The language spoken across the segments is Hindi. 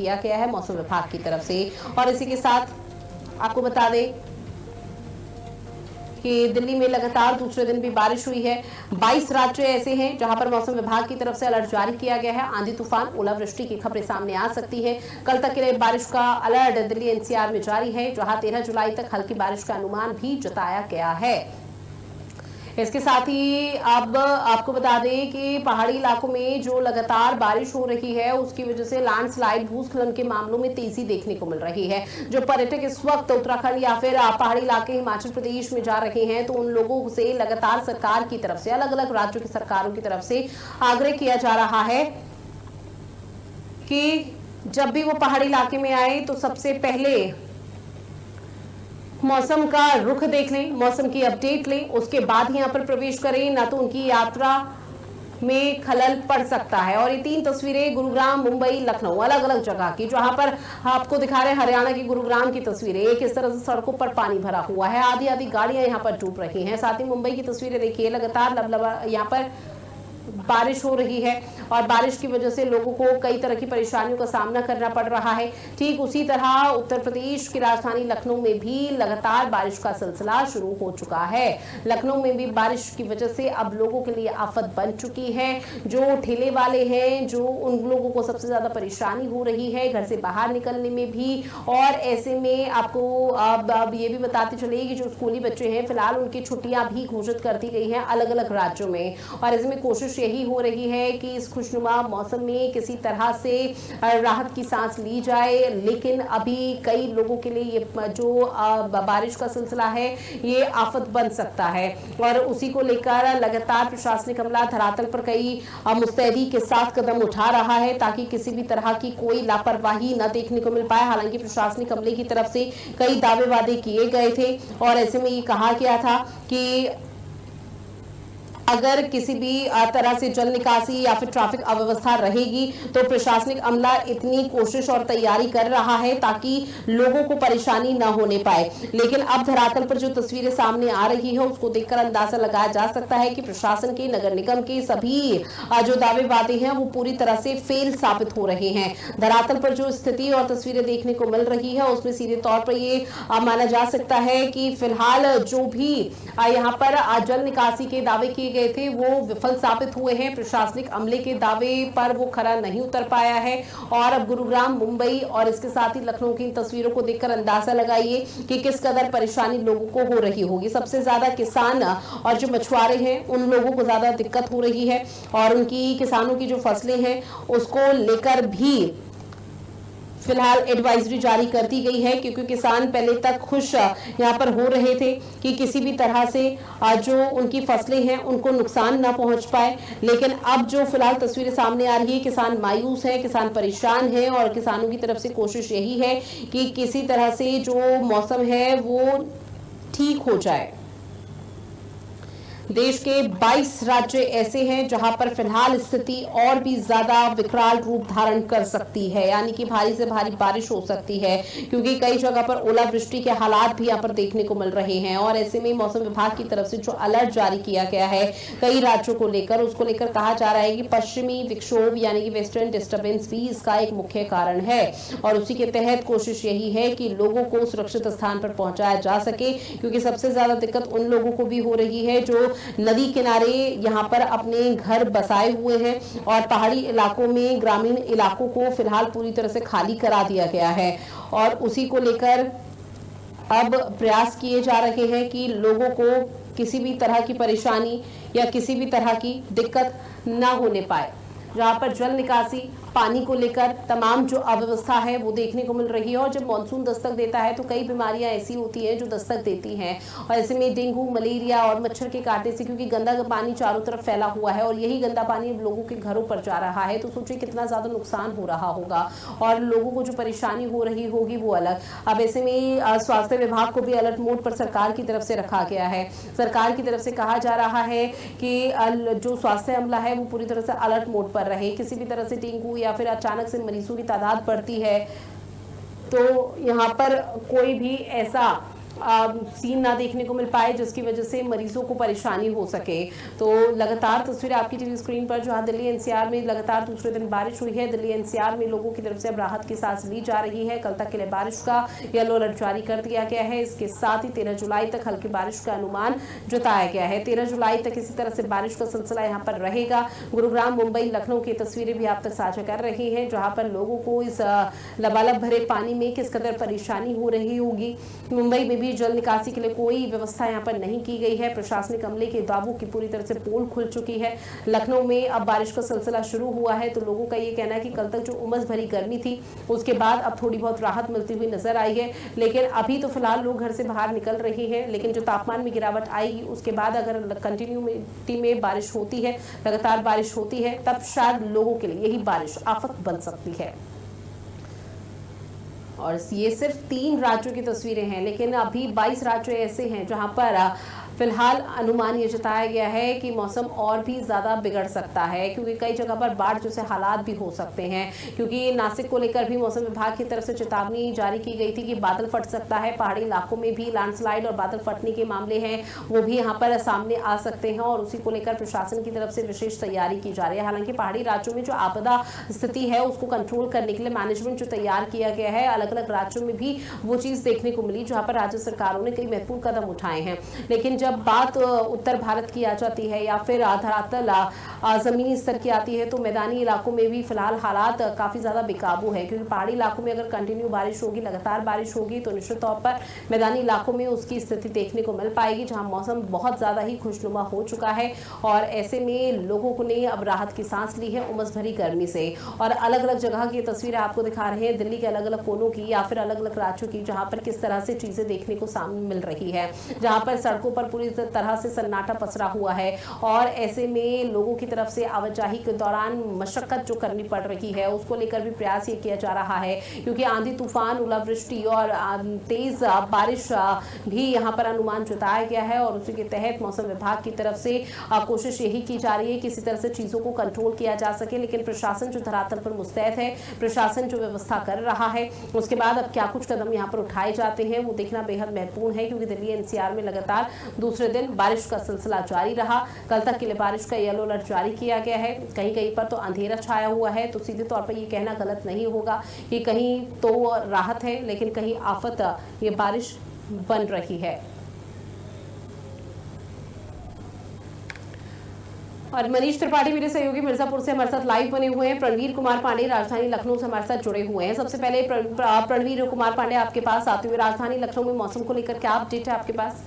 किया गया है मौसम विभाग की तरफ से। और इसी के साथ आपको बता दें कि दिल्ली में लगातार दूसरे दिन भी बारिश हुई है। 22 राज्य ऐसे हैं जहां पर मौसम विभाग की तरफ से अलर्ट जारी किया गया है। आंधी तूफान ओलावृष्टि की खबरें सामने आ सकती है। कल तक के लिए बारिश का अलर्ट दिल्ली एनसीआर में जारी है, जहां 13 जुलाई तक हल्की बारिश का अनुमान भी जताया गया है। इसके साथ ही अब आपको बता दें कि पहाड़ी इलाकों में जो लगातार बारिश हो रही है उसकी वजह से लैंडस्लाइड भूस्खलन के मामलों में तेजी देखने को मिल रही है। जो पर्यटक इस वक्त उत्तराखंड या फिर पहाड़ी इलाके हिमाचल प्रदेश में जा रहे हैं तो उन लोगों से लगातार सरकार की तरफ से, अलग अलग राज्यों की सरकारों की तरफ से आग्रह किया जा रहा है कि जब भी वो पहाड़ी इलाके में आए तो सबसे पहले मौसम का रुख देख लें, मौसम की अपडेट लें, उसके बाद ही यहाँ पर प्रवेश करें, ना तो उनकी यात्रा में खलल पड़ सकता है। और ये 3 तस्वीरें गुरुग्राम, मुंबई, लखनऊ, अलग अलग जगह की, जहां पर आपको दिखा रहे हैं हरियाणा की गुरुग्राम की तस्वीरें। एक इस तरह से सड़कों पर पानी भरा हुआ है, आधी आधी गाड़ियां यहाँ पर डूब रही हैं। साथ ही मुंबई की तस्वीरें देखिए, लगातार लबलबा यहाँ पर बारिश हो रही है और बारिश की वजह से लोगों को कई तरह की परेशानियों का सामना करना पड़ रहा है। ठीक उसी तरह उत्तर प्रदेश की राजधानी लखनऊ में भी लगातार बारिश का सिलसिला शुरू हो चुका है। लखनऊ में भी बारिश की वजह से अब लोगों के लिए आफत बन चुकी है। जो ठेले वाले हैं, जो उन लोगों को सबसे ज्यादा परेशानी हो रही है घर से बाहर निकलने में भी। और ऐसे में आपको अब ये भी बताते चलिए कि जो स्कूली बच्चे हैं फिलहाल उनकी छुट्टियां भी घोषित कर दी गई हैं अलग अलग राज्यों में। और इसमें कोशिश यही हो रही है कि इस खुशनुमा मौसम में किसी तरह से राहत की सांस ली जाए, लेकिन अभी कई लोगों के लिए ये जो बारिश का सिलसिला है ये आफत बन सकता है। और उसी को लेकर लगातार प्रशासनिक अमला धरातल पर कई मुस्तैदी के साथ कदम उठा रहा है ताकि किसी भी तरह की कोई लापरवाही न देखने को मिल पाए। हालांकि प्रशासनिक अमले की तरफ से कई दावे वादे किए गए थे और ऐसे में ये कहा गया था कि अगर किसी भी तरह से जल निकासी या फिर ट्रैफिक अव्यवस्था रहेगी तो प्रशासनिक अमला इतनी कोशिश और तैयारी कर रहा है ताकि लोगों को परेशानी न होने पाए। लेकिन अब धरातल पर जो तस्वीरें सामने आ रही है उसको देखकर अंदाजा लगाया जा सकता है कि प्रशासन के, नगर निगम के सभी जो दावे वादे हैं वो पूरी तरह से फेल साबित हो रहे हैं। धरातल पर जो स्थिति और तस्वीरें देखने को मिल रही है उसमें सीधे तौर पर ये माना जा सकता है कि फिलहाल जो भी यहाँ पर जल निकासी के दावे किए गए थे वो विफल साबित हुए हैं। प्रशासनिक अमले के दावे पर वो खरा नहीं उतर पाया है। और अब गुरुग्राम, मुंबई और इसके साथ ही लखनऊ की तस्वीरों को देखकर अंदाजा लगाइए कि किस कदर परेशानी लोगों को हो रही होगी। सबसे ज्यादा किसान और जो मछुआरे हैं उन लोगों को ज्यादा दिक्कत हो रही है और उनकी किसानों की जो फसलें हैं उसको लेकर भी फिलहाल एडवाइजरी जारी कर दी गई है, क्योंकि किसान पहले तक खुश यहाँ पर हो रहे थे कि किसी भी तरह से जो उनकी फसलें हैं उनको नुकसान न पहुंच पाए। लेकिन अब जो फिलहाल तस्वीरें सामने आ रही है, किसान मायूस हैं, किसान परेशान हैं और किसानों की तरफ से कोशिश यही है कि किसी तरह से जो मौसम है वो ठीक हो जाए। देश के 22 राज्य ऐसे हैं जहां पर फिलहाल स्थिति और भी ज्यादा विकराल रूप धारण कर सकती है, यानी कि भारी से भारी बारिश हो सकती है, क्योंकि कई जगह पर ओलावृष्टि के हालात भी यहां पर देखने को मिल रहे हैं। और ऐसे में मौसम विभाग की तरफ से जो अलर्ट जारी किया गया है कई राज्यों को लेकर, उसको लेकर कहा जा रहा है कि पश्चिमी विक्षोभ यानी कि वेस्टर्न डिस्टर्बेंस भी इसका एक मुख्य कारण है। और उसी के तहत कोशिश यही है कि लोगों को सुरक्षित स्थान पर पहुंचाया जा सके, क्योंकि सबसे ज्यादा दिक्कत उन लोगों को भी हो रही है जो नदी किनारे यहाँ पर अपने घर बसाए हुए हैं और पहाड़ी इलाकों में, ग्रामीण इलाकों को फिलहाल पूरी तरह से खाली करा दिया गया है। और उसी को लेकर अब प्रयास किए जा रहे हैं कि लोगों को किसी भी तरह की परेशानी या किसी भी तरह की दिक्कत ना होने पाए। जहाँ पर जल निकासी, पानी को लेकर तमाम जो अव्यवस्था है वो देखने को मिल रही है। और जब मानसून दस्तक देता है तो कई बीमारियां ऐसी होती हैं जो दस्तक देती हैं, और ऐसे में डेंगू, मलेरिया और मच्छर के काटने से, क्योंकि गंदा पानी चारों तरफ फैला हुआ है और यही गंदा पानी लोगों के घरों पर जा रहा है, तो सोचिए कितना ज्यादा नुकसान हो रहा होगा और लोगों को जो परेशानी हो रही होगी वो अलग। अब ऐसे में स्वास्थ्य विभाग को भी अलर्ट मोड पर सरकार की तरफ से रखा गया है। सरकार की तरफ से कहा जा रहा है कि जो स्वास्थ्य अमला है वो पूरी तरह से अलर्ट मोड पर रहे। किसी भी तरह से डेंगू या फिर अचानक से मरीजों की तादाद बढ़ती है तो यहाँ पर कोई भी ऐसा सीन ना देखने को मिल पाए, जिसकी वजह से मरीजों को परेशानी हो सके। तो लगातार तस्वीरें आपकी टीवी स्क्रीन पर, जहां दिल्ली एनसीआर में लगातार दूसरे दिन बारिश हुई है। दिल्ली एनसीआर में लोगों की तरफ से अब राहत की सांस ली जा रही है। कल तक के लिए बारिश का येलो अलर्ट जारी कर दिया गया है। इसके साथ ही 13 जुलाई तक हल्की बारिश का अनुमान जताया गया है। 13 जुलाई तक इसी तरह से बारिश का सिलसिला यहाँ पर रहेगा। गुरुग्राम, मुंबई, लखनऊ की तस्वीरें भी आप तक साझा कर रही हैं, जहां पर लोगों को इस लबालब भरे पानी में किस कदर परेशानी हो रही होगी। मुंबई में भी जल निकासी के लिए कोई व्यवस्था यहाँ पर नहीं की गई है। प्रशासनिक अमले के दावों की पूरी तरह से पोल खुल चुकी है। लखनऊ में अब बारिश का सिलसिला शुरू हुआ है, तो लोगों का ये कहना है कि कल तक जो उमस भरी गर्मी थी, उसके बाद अब थोड़ी बहुत राहत मिलती हुई नजर आई है। लेकिन अभी तो फिलहाल लोग घर से बाहर निकल रहे हैं, लेकिन जो तापमान में गिरावट आएगी उसके बाद अगर कंटिन्यूटी में बारिश होती है, लगातार बारिश होती है, तब शायद लोगों के लिए यही बारिश आफत बन सकती है। और ये सिर्फ 3 राज्यों की तस्वीरें हैं, लेकिन अभी 22 राज्य ऐसे हैं जहां पर फिलहाल अनुमान ये जताया गया है कि मौसम और भी ज़्यादा बिगड़ सकता है, क्योंकि कई जगह पर बाढ़ जैसे हालात भी हो सकते हैं। क्योंकि नासिक को लेकर भी मौसम विभाग की तरफ से चेतावनी जारी की गई थी कि बादल फट सकता है। पहाड़ी इलाकों में भी लैंडस्लाइड और बादल फटने के मामले हैं, वो भी यहाँ पर सामने आ सकते हैं, और उसी को लेकर प्रशासन की तरफ से विशेष तैयारी की जा रही है। हालांकि पहाड़ी राज्यों में जो आपदा स्थिति है उसको कंट्रोल करने के लिए मैनेजमेंट जो तैयार किया गया है, अलग अलग राज्यों में भी वो चीज़ देखने को मिली, जहाँ पर राज्य सरकारों ने कई महत्वपूर्ण कदम उठाए हैं। लेकिन जब बात उत्तर भारत की आ जाती है या फिर धरातल जमीनी स्तर की आती है, तो मैदानी इलाकों में भी फिलहाल हालात काफ़ी ज़्यादा बेकाबू है। क्योंकि पहाड़ी इलाकों में अगर कंटिन्यू बारिश होगी, लगातार बारिश होगी, तो निश्चित तौर पर मैदानी इलाकों में उसकी स्थिति देखने को मिल पाएगी, जहां मौसम बहुत ज़्यादा ही खुशनुमा हो चुका है। और ऐसे में लोगों को ने अब राहत की सांस ली है उमस भरी गर्मी से। और अलग अलग जगह की तस्वीरें आपको दिखा रहे हैं, दिल्ली के अलग अलग कोनों की या फिर अलग अलग राज्यों की, जहाँ पर किस तरह से चीज़ें देखने को सामने मिल रही है, जहाँ पर सड़कों पर पूरी तरह से सन्नाटा पसरा हुआ है। और ऐसे में लोगों की तरफ से आवाजाही के दौरान मशक्कत जो करनी पड़ रही है, उसको लेकर भी प्रयास ये किया जा रहा है, क्योंकि आंधी तूफान, ओलावृष्टि और तेज बारिश भी यहाँ पर अनुमान जताया गया है। और उसी के तहत मौसम विभाग की तरफ से कोशिश यही की जा रही है कि किसी तरह से चीज़ों को कंट्रोल किया जा सके। लेकिन प्रशासन जो धरातल पर मुस्तैद है, प्रशासन जो व्यवस्था कर रहा है, उसके बाद अब क्या कुछ कदम यहाँ पर उठाए जाते हैं वो देखना बेहद महत्वपूर्ण है। क्योंकि दिल्ली एनसीआर में लगातार दूसरे दिन बारिश का सिलसिला जारी रहा। कल तक के लिए बारिश का येलो अलर्ट जारी किया गया है। कहीं कहीं पर तो अंधेरा छाया हुआ है, तो सीधे तौर पर ये कहना गलत नहीं होगा कि कहीं तो राहत है, लेकिन कहीं आफत ये बारिश बन रही है। और मनीष त्रिपाठी मेरे सहयोगी मिर्जापुर से हमारे साथ लाइव बने हुए हैं। प्रणवीर कुमार पांडे राजधानी लखनऊ से हमारे साथ जुड़े हुए हैं। सबसे पहले प्रणवीर कुमार पांडे आपके पास आते हुए, राजधानी लखनऊ में मौसम को लेकर क्या अपडेट है आपके पास?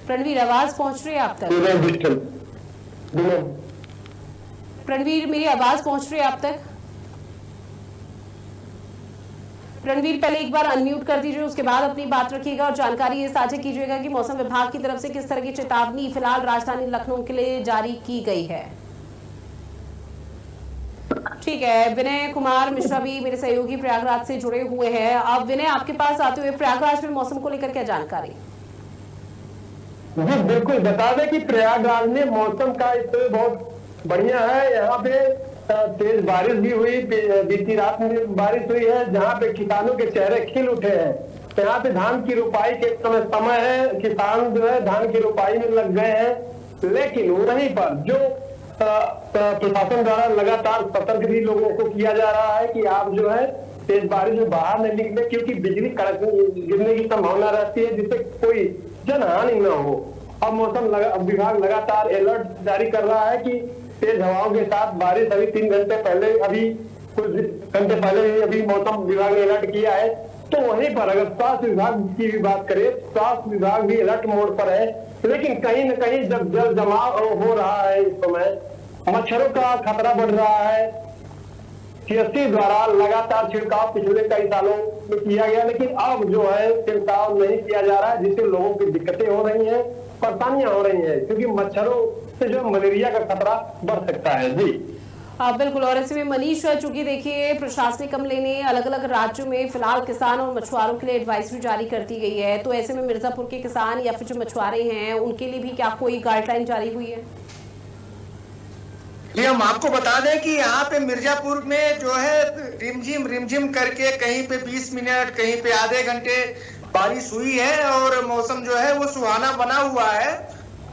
प्रणवीर, आवाज पहुंच रही है आप तक? प्रणवीर, मेरी आवाज पहुंच रही है आप तक? रणवीर, पहले एक बार अनम्यूट कर दीजिए, उसके बाद अपनी बात रखिएगा और जानकारी ये साझा कीजिएगा कि मौसम विभाग की तरफ से किस तरह की चेतावनी फिलहाल राजधानी लखनऊ के लिए जारी की गई है। ठीक है, विनय कुमार मिश्रा भी मेरे सहयोगी प्रयागराज से जुड़े हुए हैं। अब विनय, आपके पास आते हुए प्रयागराज में मौसम को लेकर क्या जानकारी? जी बिल्कुल, बता दें कि प्रयागराज में मौसम का स्तर बहुत बढ़िया है। यहाँ पे तेज बारिश भी हुई, बीती रात में बारिश हुई है, जहाँ पे किसानों के चेहरे खिल उठे हैं। यहाँ पे धान की रुपाई के समय है, किसान जो है धान की रुपाई में लग गए हैं। लेकिन वहीं पर जो प्रशासन द्वारा लगातार सतर्क भी लोगों को किया जा रहा है कि आप जो है तेज बारिश में बाहर नहीं निकले, क्योंकि बिजली कड़क गिरने की संभावना रहती है, जिससे कोई जनहानि न हो। अब मौसम विभाग लगातार अलर्ट जारी कर रहा है कि तेज हवाओं के साथ बारिश अभी 3 घंटे पहले, अभी कुछ घंटे पहले ही अभी मौसम विभाग ने अलर्ट किया है। तो वहीं पर अगर स्वास्थ्य विभाग की भी बात करें, स्वास्थ्य विभाग भी अलर्ट मोड पर है। लेकिन कहीं न कहीं जब जल जमाव हो रहा है, इस समय मच्छरों का खतरा बढ़ रहा है। सीएससी द्वारा लगातार छिड़काव पिछले कई सालों में किया गया, लेकिन अब जो है छिड़काव नहीं किया जा रहा है, जिससे लोगों की दिक्कतें हो रही हैं, परेशानियां हो रही हैं, क्योंकि मच्छरों से जो मलेरिया का खतरा बढ़ सकता है। जी बिल्कुल। और ऐसे में मनीष, चूंकि देखिए प्रशासनिक अमले ने अलग अलग राज्यों में फिलहाल किसान और मछुआरों के लिए एडवाइजरी जारी कर दी गई है, तो ऐसे में मिर्जापुर के किसान या फिर जो मछुआरे हैं उनके लिए भी क्या कोई गाइडलाइन जारी हुई है? जी, हम आपको बता दें कि यहाँ पे मिर्जापुर में जो है रिमझिम करके कहीं पे 20 मिनट, कहीं पे आधे घंटे बारिश हुई है और मौसम जो है वो सुहाना बना हुआ है।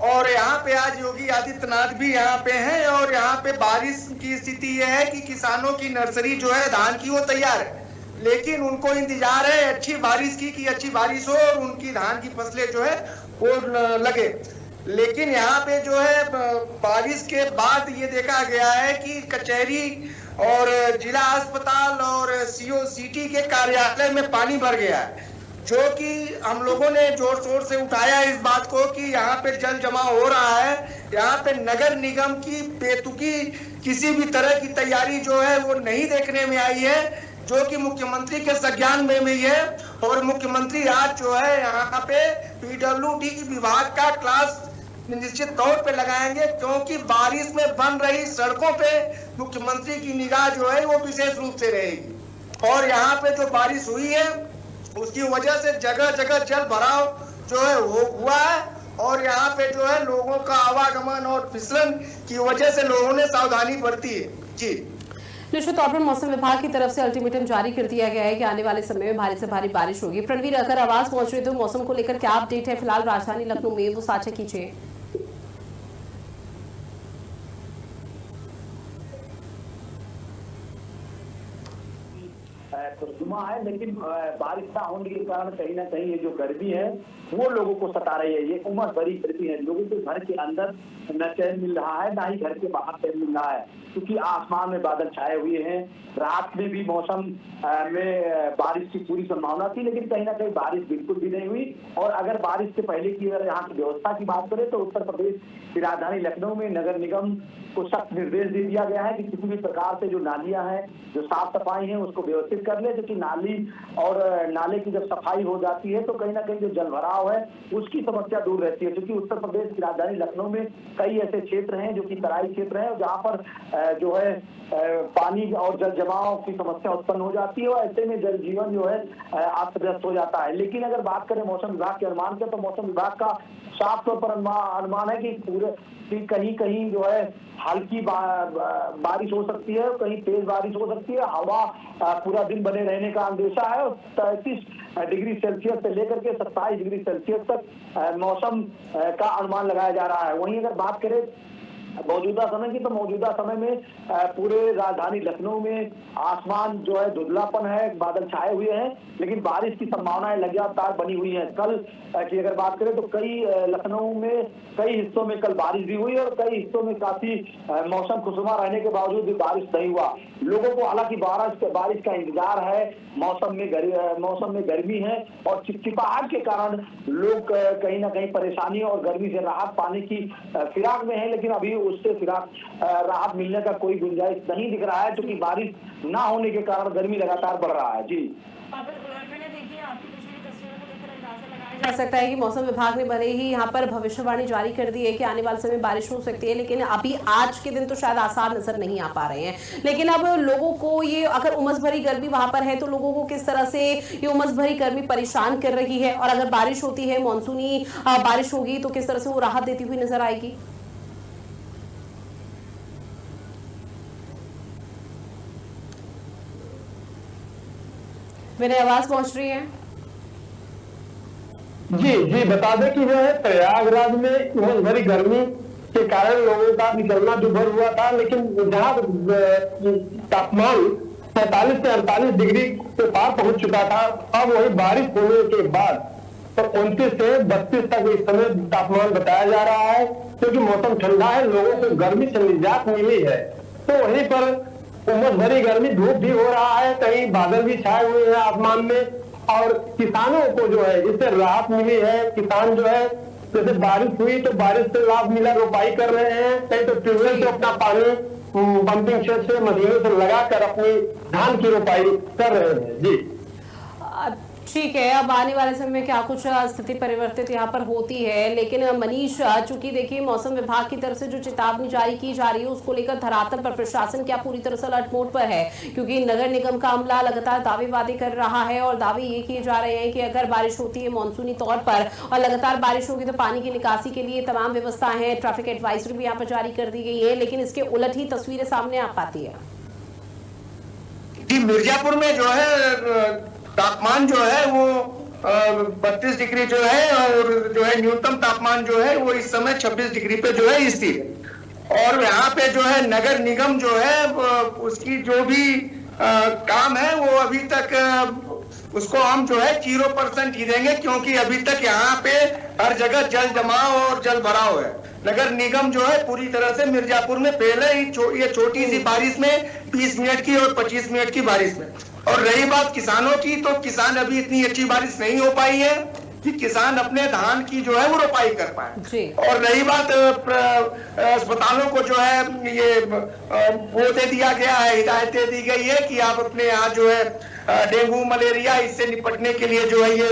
और यहाँ पे आज योगी आदित्यनाथ भी यहाँ पे हैं और यहाँ पे बारिश की स्थिति यह है कि किसानों की नर्सरी जो है धान की वो तैयार है, लेकिन उनको इंतजार है अच्छी बारिश की कि अच्छी बारिश हो और उनकी धान की फसलें जो है वो लगे। लेकिन यहाँ पे जो है बारिश के बाद ये देखा गया है कि कचहरी और जिला अस्पताल और सीओ सिटी के कार्यालय में पानी भर गया है, जो कि हम लोगों ने जोर शोर से उठाया इस बात को कि यहाँ पे जल जमाव हो रहा है। यहाँ पे नगर निगम की बेतुकी किसी भी तरह की तैयारी जो है वो नहीं देखने में आई है, जो कि मुख्यमंत्री के संज्ञान में भी है। और मुख्यमंत्री आज जो है यहाँ पे पीडब्ल्यूडी विभाग का क्लास निश्चित तौर पे लगाएंगे, क्योंकि बारिश में बन रही सड़कों पे मुख्यमंत्री की निगाह जो है वो विशेष रूप से रहेगी। और यहाँ पे जो बारिश हुई है उसकी वजह से जगह जगह जल भराव जो है वो हुआ है और यहाँ पे जो है लोगों का आवागमन और फिसलन की वजह से लोगों ने सावधानी बरती है। जी, निश्चित तौर पर मौसम विभाग की तरफ से अल्टीमेटम जारी कर दिया गया है कि आने वाले समय में भारी से भारी बारिश होगी। प्रणवीर, अगर आवाज पहुंच रही तो मौसम को लेकर क्या अपडेट है फिलहाल राजधानी लखनऊ में, वो साझा कीजिए। खुशनुमा है, लेकिन बारिश ना होने के कारण कहीं ना कहीं ये जो गर्मी है वो लोगों को सता रही है। ये उमस भरी गर्मी है, लोगों को घर के अंदर न चैन मिल रहा है, ना ही घर के बाहर चैन मिल रहा है, क्योंकि आसमान में बादल छाए हुए हैं। रात में भी मौसम में बारिश की पूरी संभावना थी, लेकिन कहीं ना कहीं बारिश बिल्कुल भी नहीं हुई। और अगर बारिश से पहले की अगर यहाँ की व्यवस्था की बात करें तो उत्तर प्रदेश की राजधानी लखनऊ में नगर निगम को सख्त निर्देश दे दिया गया है कि किसी भी प्रकार से जो नालियां हैं, जो साफ सफाई है, उसको व्यवस्थित कर ले, क्योंकि नाली और नाले की जब सफाई हो जाती है तो कहीं ना कहीं जो जल भराव है उसकी समस्या दूर रहती है। क्योंकि उत्तर प्रदेश की राजधानी लखनऊ में कई ऐसे क्षेत्र हैं जो कि तराई क्षेत्र हैं, जहाँ पर जो है पानी और जल जमाव की समस्या उत्पन्न हो जाती है और ऐसे में जल जीवन जो है अस्त व्यस्त हो जाता है। लेकिन अगर बात करें मौसम विभाग के अनुमान के, तो मौसम विभाग का साफ तौर पर अनुमान है कि कहीं कहीं जो है हल्की बारिश हो सकती है, कहीं तेज बारिश हो सकती है। हवा पूरा दिन बने रहने का अंदेशा है और 33 डिग्री सेल्सियस से लेकर के 27 डिग्री सेल्सियस तक मौसम का अनुमान लगाया जा रहा है। वहीं अगर बात करें मौजूदा समय की, तो मौजूदा समय में पूरे राजधानी लखनऊ में आसमान जो है धुंधलापन है, बादल छाए हुए हैं, लेकिन बारिश की संभावनाएं लगातार बनी हुई हैं। कल की अगर बात करें तो लखनऊ में कई हिस्सों में कल बारिश भी हुई और कई हिस्सों में काफी मौसम खुशनुमा रहने के बावजूद भी बारिश नहीं हुआ। लोगों को हालांकि बारिश का इंतजार है। मौसम में गर्मी है और चिपचिपाहट के कारण लोग कहीं ना कहीं परेशानी और गर्मी से राहत पाने की फिराक में है, लेकिन अभी उससे राहत मिलने का कोई गुंजाइश नहीं दिख रहा है, क्योंकि बारिश ना होने के कारण गर्मी लगातार बढ़ रहा है। जी, जा सकता है कि मौसम विभाग ने भले ही यहाँ पर भविष्यवाणी जारी कर दी है कि आने वाले समय बारिश हो सकती है, लेकिन अभी आज के दिन तो शायद आसार नजर नहीं आ पा रहे हैं। लेकिन अब लोगों को ये, अगर उमस भरी गर्मी वहां पर है तो लोगों को किस तरह से ये उमस भरी गर्मी परेशान कर रही है, और अगर बारिश होती है, मानसूनी बारिश होगी, तो किस तरह से वो राहत देती हुई नजर आएगी। मेरी आवाज पहुंच रही है? जी, बता दें कि जो है प्रयागराज में उमस भरी गर्मी के कारण लोगों का निकलना दुभर हुआ था, लेकिन जहाँ तापमान 45 से 48 डिग्री के पार पहुंच चुका था, अब वही बारिश होने के बाद तो 29 से 32 तक इस समय तापमान बताया जा रहा है, क्योंकि मौसम ठंडा है, लोगों को गर्मी से निजात मिली है। तो वहीं पर उमस भरी गर्मी, धूप भी हो रहा है, कहीं बादल भी छाए हुए हैं आसमान में, और किसानों को जो है इससे राहत मिली है। किसान जो है जैसे बारिश हुई तो बारिश से लाभ मिला, रोपाई कर रहे हैं, कहीं तो ट्यूबवेल से अपना पानी पंपिंग सेट से मशीनों से लगाकर अपनी धान की रोपाई कर रहे हैं। जी, ठीक है, अब आने वाले समय में क्या कुछ स्थिति परिवर्तित यहाँ पर होती है, लेकिन मनीष, चूंकि देखिए मौसम विभाग की तरफ से जो चेतावनी जारी की जा रही है उसको लेकर धरातल पर प्रशासन क्या पूरी तरह से अलर्ट मोड पर है? क्योंकि नगर निगम का अमला लगातार दावे वादे कर रहा है और दावे ये किए जा रहे हैं कि अगर बारिश होती है मानसूनी तौर पर और लगातार बारिश होगी तो पानी की निकासी के लिए तमाम व्यवस्थाएं हैं, ट्रैफिक एडवाइजरी भी यहाँ पर जारी कर दी गई है, लेकिन इसके उलट ही तस्वीरें सामने आ पाती है। जी, मिर्जापुर में जो है तापमान जो है वो 32 डिग्री जो है, और जो है न्यूनतम तापमान जो है वो इस समय 26 डिग्री पे जो है स्थिर है। और यहाँ पे जो है नगर निगम जो है उसकी जो भी काम है वो अभी तक उसको हम जो है 0% ही देंगे, क्योंकि अभी तक यहाँ पे हर जगह जल जमाव और जल भराव है। नगर निगम जो है पूरी तरह से मिर्जापुर में पहले ही ये छोटी सी बारिश में 20 मिनट की और 25 मिनट की बारिश में। और रही बात किसानों की, तो किसान अभी इतनी अच्छी बारिश नहीं हो पाई है कि किसान अपने धान की जो है वो रोपाई कर पाए। और रही बात अस्पतालों को जो है ये वो दे दिया गया है, हिदायतें दी गई है कि आप अपने यहाँ जो है डेंगू मलेरिया इससे निपटने के लिए जो है ये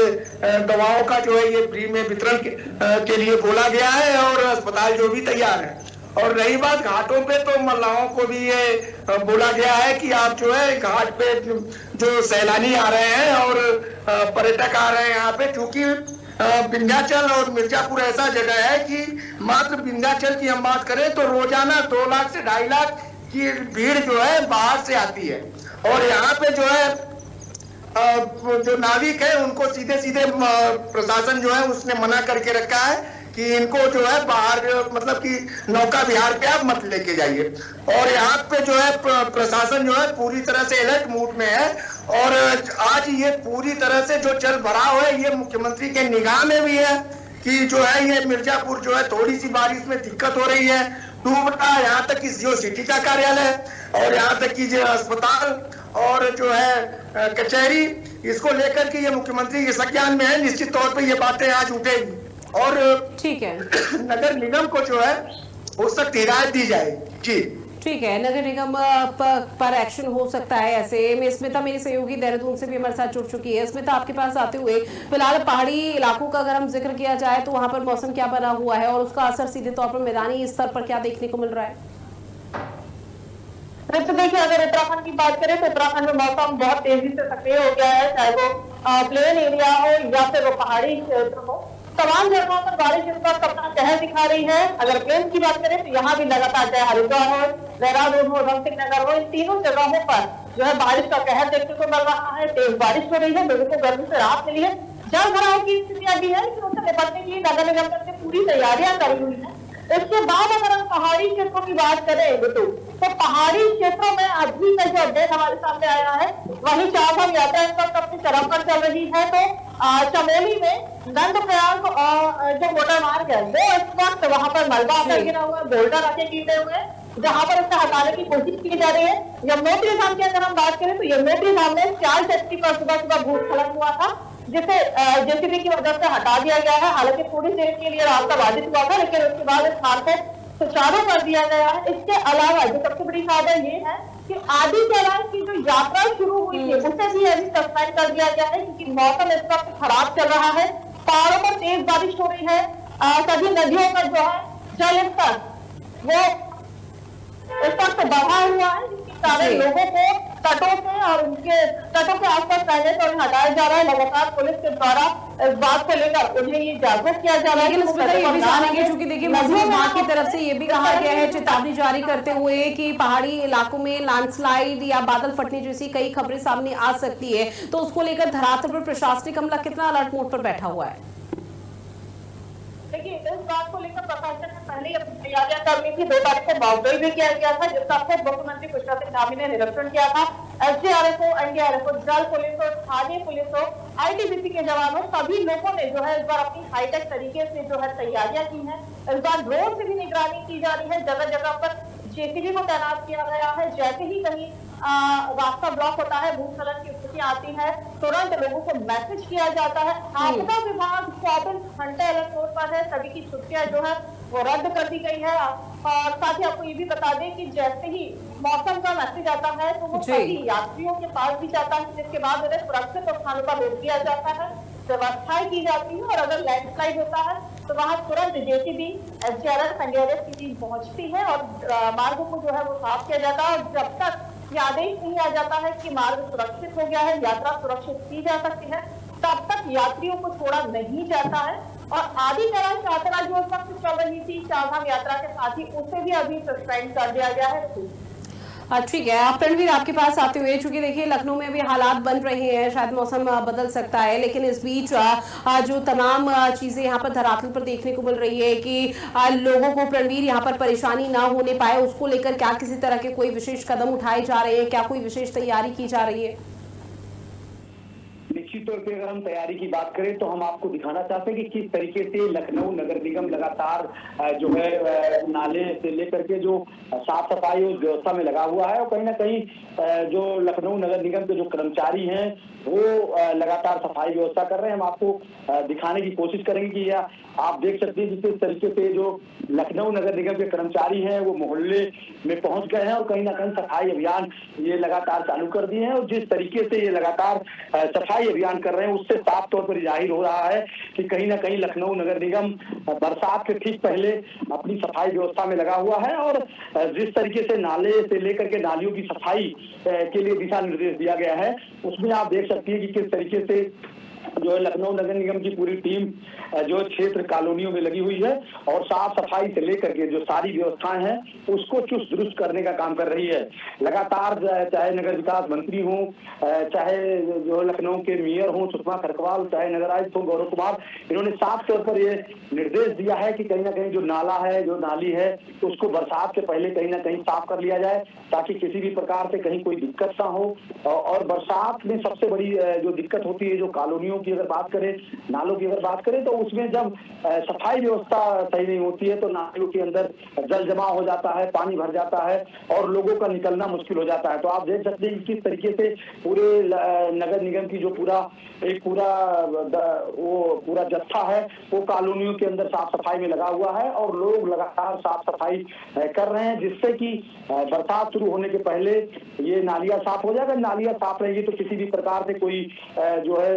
दवाओं का जो है ये फ्री में वितरण के लिए बोला गया है, और अस्पताल जो भी तैयार है। और रही बात घाटों पे, तो महिलाओं को भी ये बोला गया है कि आप जो है घाट पे जो सैलानी आ रहे हैं और पर्यटक आ रहे हैं यहाँ पे, क्योंकि विंध्याचल और मिर्जापुर ऐसा जगह है कि मात्र विंध्याचल की हम बात करें तो रोजाना 2 लाख से 2.5 लाख की भीड़ जो है बाहर से आती है। और यहाँ पे जो है जो नाविक है उनको सीधे सीधे प्रशासन जो है उसने मना करके रखा है कि इनको जो है बाहर मतलब कि नौका विहार पे आप मत लेके जाइए। और यहाँ पे जो है प्रशासन जो है पूरी तरह से अलर्ट मूड में है। और आज ये पूरी तरह से जो जल भराव है ये मुख्यमंत्री के निगाह में भी है कि जो है ये मिर्जापुर जो है थोड़ी सी बारिश में दिक्कत हो रही है, डूब रहा है, यहाँ तक कि जियो सिटी का कार्यालय और यहाँ तक कि जो अस्पताल और जो है कचहरी, इसको लेकर के ये मुख्यमंत्री के संज्ञान में है। निश्चित तौर पे ये बातें आज उठेगी और ठीक है नगर निगम को जो है वो सख्त हिदायत दी जाएगी। जी ठीक है, नगर निगम पर एक्शन हो सकता है ऐसे में। स्मिता मेरी सहयोगी देहरादून से भी हमारे साथ जुड़ चुकी है। स्मिता, आपके पास आते हुए फिलहाल पहाड़ी इलाकों का अगर हम जिक्र किया जाए तो वहां पर मौसम क्या बना हुआ है और उसका असर सीधे तौर पर मैदानी स्तर पर क्या देखने को मिल रहा है? तो देखिए, अगर उत्तराखंड की बात करें तो उत्तराखंड में मौसम बहुत तेजी से सक्रिय हो गया है, चाहे वो प्लेन एरिया हो या फिर वो पहाड़ी क्षेत्र हो। तमाम जगहों पर बारिश इस वक्त अपना कहर दिखा रही है। अगर प्लेन की बात करें तो यहाँ भी लगातार, चाहे हरिद्वार हो, देहरादून हो, उधम सिंह नगर हो, इन तीनों जगहों पर जो है बारिश का कहर देखने को मिल रहा है। तेज बारिश हो रही है, लोगों को गर्मी से राहत मिली है। जल भराव की स्थितियां भी है, लेकिन उससे निपटने के लिए नगर निगम ने पूरी तैयारियां करी हुई है। इसके बाद अगर हम पहाड़ी क्षेत्रों की बात करें तो पहाड़ी क्षेत्रों में अभी का जो अपडेट हमारे सामने आया है, वही चारधाम यात्रा इस वक्त अपनी चरम पर चल रही है। तो चमोली में नंदप्रयाग जो मोटर मार्ग है वो इस वक्त वहां पर मलबा आकर गिरा हुआ है, बोल्डर आके गिरे हुए, जहां पर उससे हटाने की कोशिश की जा रही है। यमुनोत्री धाम की अगर हम बात करें तो यमुनोत्री धाम में 4 सेक्टर पर सुबह भूस्खलन हुआ था, जिसे जेसीबी की मदद से हटा दिया गया है। हालांकि थोड़ी देर के लिए रास्ता बाधित हुआ था, लेकिन उसके बाद इस स्थान को सुचारू कर दिया गया है। इसके अलावा जो सबसे बड़ी खबर ये है कि आदि कैलाश की जो यात्रा शुरू हुई है उसे भी अभी सस्पेंड कर दिया गया है, क्योंकि मौसम इस वक्त खराब चल रहा है। पहाड़ों पर तेज बारिश हो रही है, सभी नदियों का जो है जल स्तर वो इस वक्त बढ़ा हुआ है, जिसके कारण लोगों को तटों से और उनके तटों के आसपास रहने से उन्हें हटाया जा रहा है। लगातार पुलिस के द्वारा इस बात को लेकर उन्हें ये जागरूक किया जा रहा है। लेकिन इसमें ये भी जानेंगे, चूंकि देखिए मौसम विभाग की तरफ से ये भी कहा गया है, चेतावनी जारी करते हुए कि पहाड़ी इलाकों में लैंडस्लाइड या बादल फटने जैसी कई खबरें सामने आ सकती है। तो उसको लेकर धरातल पर प्रशासनिक अमला कितना अलर्ट मोड पर बैठा हुआ है? देखिए, इस बात को लेकर प्रशासन ने पहले ही अपनी तैयारियां कर ली थी। 2 तारीख को मॉकड्रिल भी किया गया था, जिसका खुद मुख्यमंत्री पुष्कर सिंह धामी ने निरीक्षण किया था। एसडीआरएफ हो, एनडीआरएफ हो, जल पुलिस हो, स्थानीय पुलिस हो, आईटीबीपी के जवान हो, सभी लोगों ने जो है इस बार अपनी हाईटेक तरीके से जो है तैयारियां की हैं। इस बार ड्रोन से भी निगरानी की जा रही है, जगह जगह पर जेसीबी को तैनात किया गया है। जैसे ही कहीं रास्ता ब्लॉक होता है, भूस्खलन की स्थिति आती है, तुरंत लोगों को मैसेज किया जाता है। आपदा विभाग 24 घंटे अलर्ट मोड पर है, सभी की छुट्टियां जो है वो रद्द कर दी गई है। और साथ ही आपको ये भी बता दें कि जैसे ही मौसम का मैसेज आता है तो वो सभी यात्रियों के पास भी जाता है, जिसके बाद उन्हें सुरक्षित स्थानों पर रोक दिया जाता है, व्यवस्थाएं की जाती है और अगर लैंडस्लाइड होता है तो वहां तुरंत जेसीबी, एसडीआरएफ, एनडीआरएफ की टीम पहुंचती है और मार्ग को जो है वो साफ किया जाता है। और जब तक ये आदेश नहीं आ जाता है कि मार्ग सुरक्षित हो गया है, यात्रा सुरक्षित की जा सकती है, तब तक यात्रियों को छोड़ा नहीं जाता है। और आदिकरण यात्रा जो उस वक्त चल रही थी चारधाम यात्रा के साथ ही, उसे भी अभी सस्पेंड कर दिया गया है। ठीक है, आप रणवीर आपके पास आते हुए, चूंकि देखिए लखनऊ में भी हालात बन रहे हैं, शायद मौसम बदल सकता है, लेकिन इस बीच जो तमाम चीजें यहाँ पर धरातल पर देखने को मिल रही है कि लोगों को रणवीर यहाँ पर परेशानी ना होने पाए, उसको लेकर क्या किसी तरह के कोई विशेष कदम उठाए जा रहे हैं, क्या कोई विशेष तैयारी की जा रही है? निश्चित तौर पे अगर हम तैयारी की बात करें तो हम आपको दिखाना चाहते हैं कि किस तरीके से लखनऊ नगर निगम लगातार जो है नाले से लेकर के जो साफ सफाई उस व्यवस्था में लगा हुआ है, और कहीं ना कहीं जो लखनऊ नगर निगम के जो कर्मचारी हैं वो लगातार सफाई व्यवस्था कर रहे हैं। हम आपको दिखाने की कोशिश करेंगे कि यह आप देख सकते हैं जिस तरीके से जो लखनऊ नगर निगम के कर्मचारी हैं वो मोहल्ले में पहुंच गए हैं और कहीं ना कहीं सफाई अभियान ये लगातार चालू कर दिए हैं। और जिस तरीके से ये लगातार सफाई अभियान कर रहे हैं उससे साफ तौर पर जाहिर हो रहा है कि कहीं ना कहीं लखनऊ नगर निगम बरसात के ठीक पहले अपनी सफाई व्यवस्था में लगा हुआ है। और जिस तरीके से नाले से लेकर के नालियों की सफाई के लिए दिशा निर्देश दिया गया है, उसमें आप देख सकती है कि किस तरीके से जो है लखनऊ नगर निगम की पूरी टीम जो क्षेत्र कॉलोनियों में लगी हुई है और साफ सफाई से लेकर के जो सारी व्यवस्थाएं हैं उसको चुस्त दुरुस्त करने का काम कर रही है। लगातार चाहे नगर विकास मंत्री हों, चाहे जो लखनऊ के मेयर हों सुषमा खरकवाल, चाहे नगर आयुक्त हों गौरव कुमार, इन्होंने साफ तौर पर ये निर्देश दिया है कि कहीं ना कहीं जो नाला है, जो नाली है, उसको बरसात के पहले कहीं ना कहीं साफ कर लिया जाए ताकि किसी भी प्रकार से कहीं कोई दिक्कत ना हो। और बरसात में सबसे बड़ी जो दिक्कत होती है, जो कॉलोनियों की अगर बात करें, नालों की अगर बात करें, तो उसमें जब सफाई व्यवस्था सही नहीं होती है तो नालियों के अंदर जल जमा हो जाता है, पानी भर जाता है और लोगों का निकलना मुश्किल हो जाता है। तो आप देख सकते हैं कि किस तरीके से पूरे नगर निगम की जो पूरा जत्था है वो कॉलोनियों के अंदर साफ सफाई में लगा हुआ है और लोग लगातार साफ सफाई कर रहे हैं, जिससे कि बरसात शुरू होने के पहले ये नालियां साफ हो जाएगा। नालियां साफ रहेंगी तो किसी भी प्रकार से कोई जो है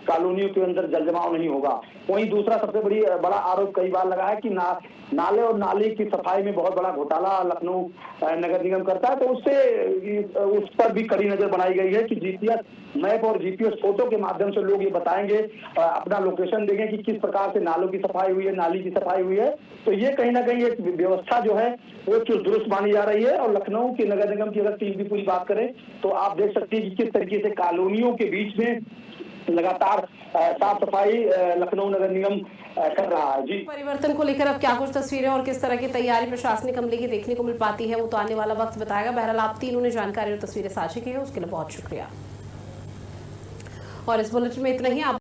कॉलोनियों के अंदर जल जमाव नहीं होगा। वहीं दूसरा सबसे बड़ा आरोप कई बार लगा है कि नाले और नाली की सफाई में बहुत बड़ा घोटाला लखनऊ नगर निगम करता है, तो उस पर भी कड़ी नजर बनाई गई है कि जीपीएस मैप और जीपीएस फोटो के माध्यम से लोग ये बताएंगे, अपना लोकेशन देंगे कि किस प्रकार से नालों की सफाई हुई है, नाली की सफाई हुई है। तो ये कहीं ना कहीं एक व्यवस्था जो है वो चुस्त दुरुस्त मानी जा रही है। और लखनऊ के नगर निगम की अगर टीम की पूरी बात करें तो आप देख सकते हैं कि किस तरीके से कॉलोनियों के बीच में लगातार साफ सफाई लखनऊ नगर निगम कर रहा है। जी, परिवर्तन को लेकर अब क्या कुछ तस्वीरें और किस तरह की तैयारी प्रशासनिक अमले की देखने को मिल पाती है वो तो आने वाला वक्त बताएगा। बहरहाल आप तीनों ने जानकारी और तस्वीरें साझा की है, उसके लिए बहुत शुक्रिया। और इस बुलेटिन में इतना ही। आप